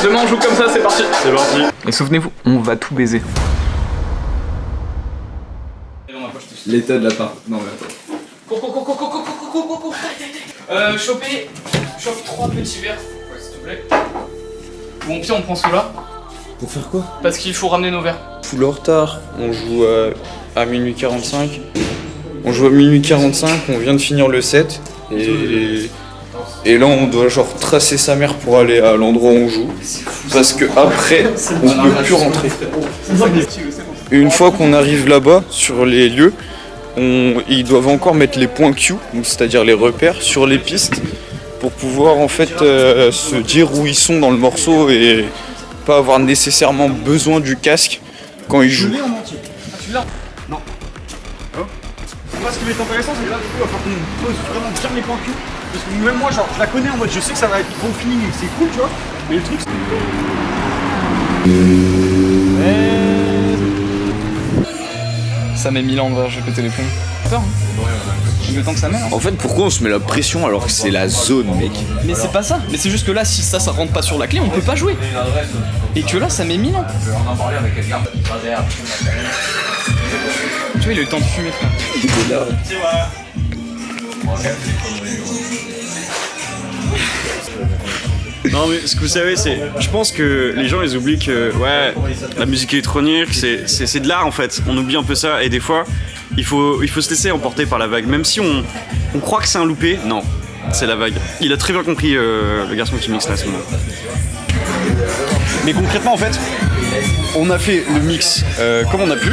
Demain on joue comme ça, c'est parti. C'est parti. Et souvenez-vous, on va tout baiser. L'état de l'appart. Non mais attends. Chope 3 petits verres. Ouais, s'il te plaît. Bon, pire, on prend ceux-là. Pour faire quoi? Parce qu'il faut ramener nos verres. Full en retard, on joue à minuit 45. On joue à minuit 45, on vient de finir le set. Et là on doit genre tracer sa mère pour aller à l'endroit où on joue. Parce que après, on ne peut plus rentrer. Et une fois qu'on arrive là-bas, sur les lieux, ils doivent encore mettre les points Q, c'est-à-dire les repères, sur les pistes pour pouvoir en fait se dire où ils sont dans le morceau et pas avoir nécessairement besoin du casque quand ils jouent. Non. Moi, ce qui va être intéressant, c'est que là, du coup, il va falloir qu'on pose vraiment bien les points Q. Parce que même moi, genre, je la connais en mode, je sais que ça va être bon feeling et que c'est cool, tu vois. Mais le truc, c'est. Ça met 1000 ans de je vais péter les plombs. Peur, hein. Le temps que ça met. Hein. En fait, pourquoi on se met la pression alors que c'est la zone, mec? Mais c'est pas ça. Mais c'est juste que là, si ça rentre pas sur la clé, on peut pas jouer. Et que là, ça met 1000 ans. Tu vois, il a eu le temps de fumer, frère. Il est là. Non mais ce que vous savez c'est, je pense que les gens ils oublient que ouais, la musique électronique c'est de l'art en fait, on oublie un peu ça et des fois il faut se laisser emporter par la vague, même si on croit que c'est un loupé, non, c'est la vague. Il a très bien compris le garçon qui mixe là à ce moment. Mais concrètement en fait, on a fait le mix comme on a pu.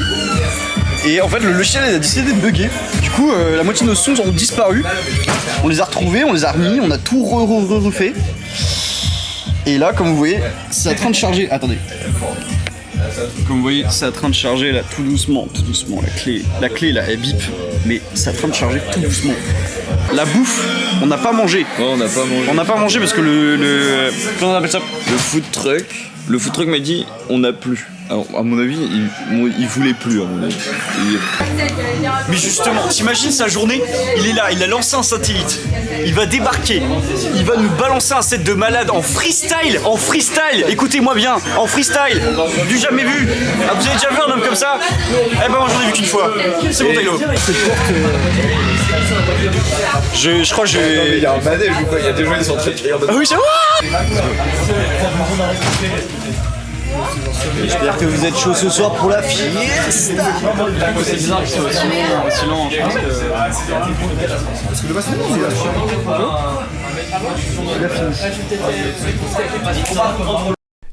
Et en fait le logiciel a décidé de bugger. Du coup la moitié de nos sons ont disparu. On les a retrouvés, on les a remis, on a tout refait. Et là comme vous voyez c'est en train de charger. Attendez. Comme vous voyez c'est en train de charger là tout doucement. La clé là elle bip. Mais c'est en train de charger tout doucement. La bouffe, on n'a pas mangé. Ouais, on n'a pas mangé. On n'a pas mangé parce que comment on appelle ça? Le food truck m'a dit on n'a plus. Alors, à mon avis, il voulait plus à mon avis. Mais justement, t'imagines sa journée, il est là, il a lancé un satellite, il va débarquer, il va nous balancer un set de malade en freestyle, écoutez-moi bien, en freestyle, du jamais vu. Ah, vous avez déjà vu un homme comme ça? Eh ben moi j'en ai vu qu'une fois, c'est bon Taylor. Je crois que j'ai... Il y a un manège ou quoi? Il y a des gens qui sont en train de crier. Ah oui, c'est vrai. J'espère que vous êtes chaud ce soir pour la fiesta. C'est bizarre que c'est aussi long, je pense que... Parce que le bassin, il est là.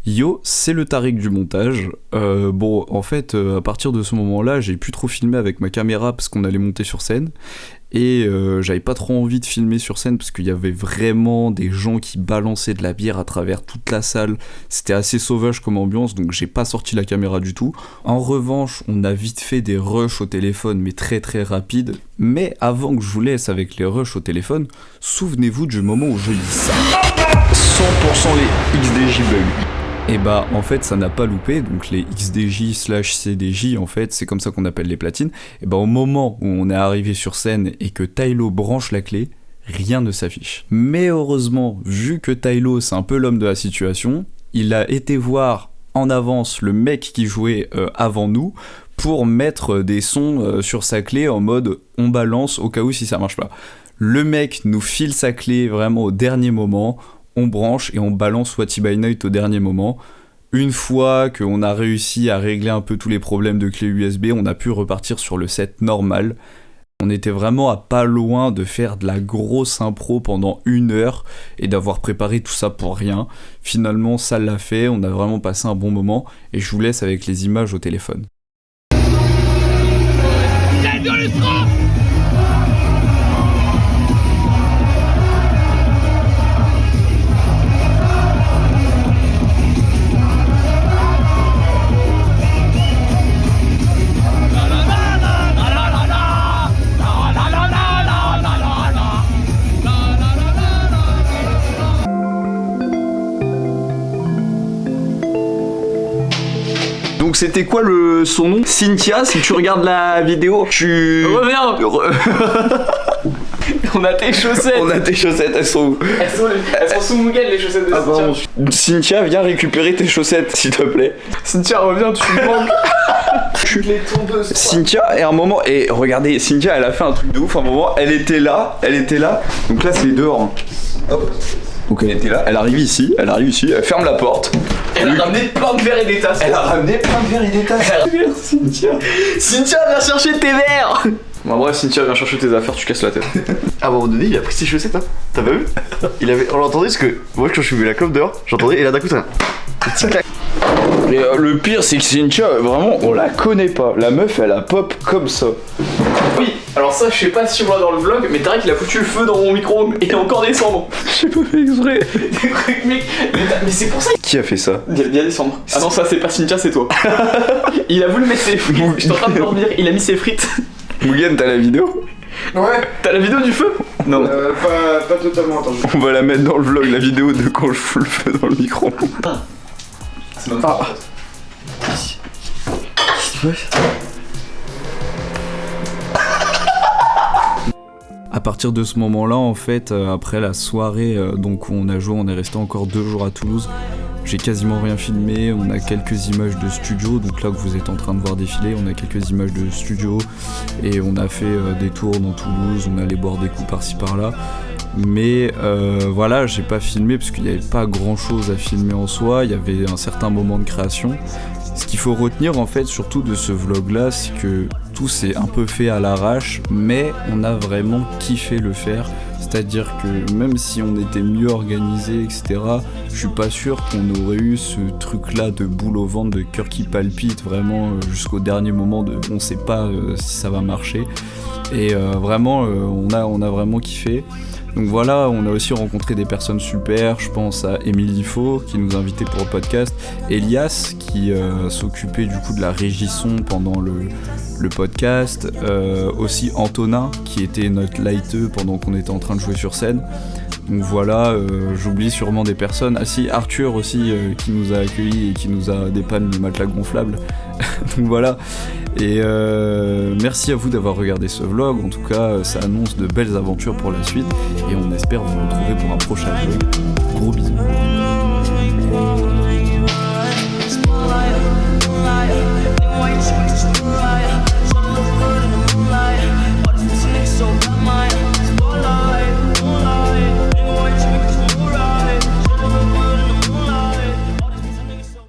Yo, c'est le Tariq du montage. Bon, en fait, à partir de ce moment-là, j'ai plus trop filmé avec ma caméra parce qu'on allait monter sur scène. Et j'avais pas trop envie de filmer sur scène parce qu'il y avait vraiment des gens qui balançaient de la bière à travers toute la salle. C'était assez sauvage comme ambiance, donc j'ai pas sorti la caméra du tout. En revanche, on a vite fait des rushs au téléphone, mais très très rapides. Mais avant que je vous laisse avec les rushs au téléphone, souvenez-vous du moment où je dis ça. 100% les XDJ bug. Et bah en fait ça n'a pas loupé, donc les XDJ/CDJ en fait c'est comme ça qu'on appelle les platines. Et bah au moment où on est arrivé sur scène et que Tylo branche la clé, rien ne s'affiche. Mais heureusement, vu que Tylo c'est un peu l'homme de la situation, il a été voir en avance le mec qui jouait avant nous pour mettre des sons sur sa clé en mode on balance au cas où si ça marche pas. Le mec nous file sa clé vraiment au dernier moment. On branche et on balance What by Night au dernier moment. Une fois qu'on a réussi à régler un peu tous les problèmes de clé USB, on a pu repartir sur le set normal. On était vraiment à pas loin de faire de la grosse impro pendant 1 heure et d'avoir préparé tout ça pour rien. Finalement, ça l'a fait, on a vraiment passé un bon moment et je vous laisse avec les images au téléphone. Donc c'était quoi son nom? Cynthia, si tu regardes la vidéo, tu... Reviens. On a tes chaussettes. On a tes chaussettes, elles sont où? Elles sont sous Mugen, les chaussettes de Ah, Cynthia. pardon. Cynthia, viens récupérer tes chaussettes, s'il te plaît. Cynthia, reviens, tu me manques. Tu les tondeuses. Cynthia, et à un moment, et regardez, Cynthia, elle a fait un truc de ouf. À un moment, elle était là. Donc là, c'est dehors. Hein. Hop. Donc elle était là, elle arrive ici, elle ferme la porte. Elle a ramené plein de verres et des tasses. Elle a ramené plein de verres et des tasses. Cynthia. Cynthia, viens chercher tes verres. Bon, bref, Cynthia, viens chercher tes affaires, tu casses la tête. À un moment donné, il a pris ses chaussettes, hein. T'as pas vu? On l'entendait parce que moi, quand je suis mis la clope dehors, j'entendais, et là d'un coup, t'as un petit clac. Et le pire, c'est que Cynthia, vraiment, on la connaît pas. La meuf, elle a pop comme ça. Oui, alors ça, je sais pas si on voit dans le vlog, mais Tarek il a foutu le feu dans mon micro-ondes et il est encore descendre. J'ai pas fait exprès. Mec, mais c'est pour ça Qui a fait ça? qu'il vient descendre. Ah non, ça c'est pas Cynthia, c'est toi. Il a voulu mettre ses frites. J'étais en train de dormir, il a mis ses frites. Mugen, t'as la vidéo? Ouais, T'as la vidéo du feu? Non. pas totalement, attends. On va la mettre dans le vlog, la vidéo de quand je fous le feu dans le micro. C'est notre faute. À partir de ce moment-là, en fait, après la soirée, donc où on a joué, on est resté encore 2 jours à Toulouse. J'ai quasiment rien filmé, on a quelques images de studio, donc là que vous êtes en train de voir défiler, on a quelques images de studio et on a fait des tours dans Toulouse, on allait boire des coups par-ci par-là. Mais voilà, j'ai pas filmé parce qu'il n'y avait pas grand-chose à filmer en soi, il y avait un certain moment de création. Ce qu'il faut retenir en fait surtout de ce vlog là, c'est que tout s'est un peu fait à l'arrache, mais on a vraiment kiffé le faire. C'est-à-dire que même si on était mieux organisé, etc., je suis pas sûr qu'on aurait eu ce truc-là de boule au ventre, de cœur qui palpite vraiment jusqu'au dernier moment, de on sait pas si ça va marcher. Et vraiment, on a vraiment kiffé. Donc voilà, on a aussi rencontré des personnes super, je pense à Émilie Faux qui nous invitait pour le podcast, Elias qui s'occupait du coup de la régie son pendant le podcast, aussi Antonin qui était notre lighteux pendant qu'on était en train de jouer sur scène. Donc voilà, j'oublie sûrement des personnes. Ah si, Arthur aussi qui nous a accueillis et qui nous a dépanné le matelas gonflable. Donc voilà, et merci à vous d'avoir regardé ce vlog. En tout cas, ça annonce de belles aventures pour la suite et on espère vous retrouver pour un prochain vlog. Gros bisous.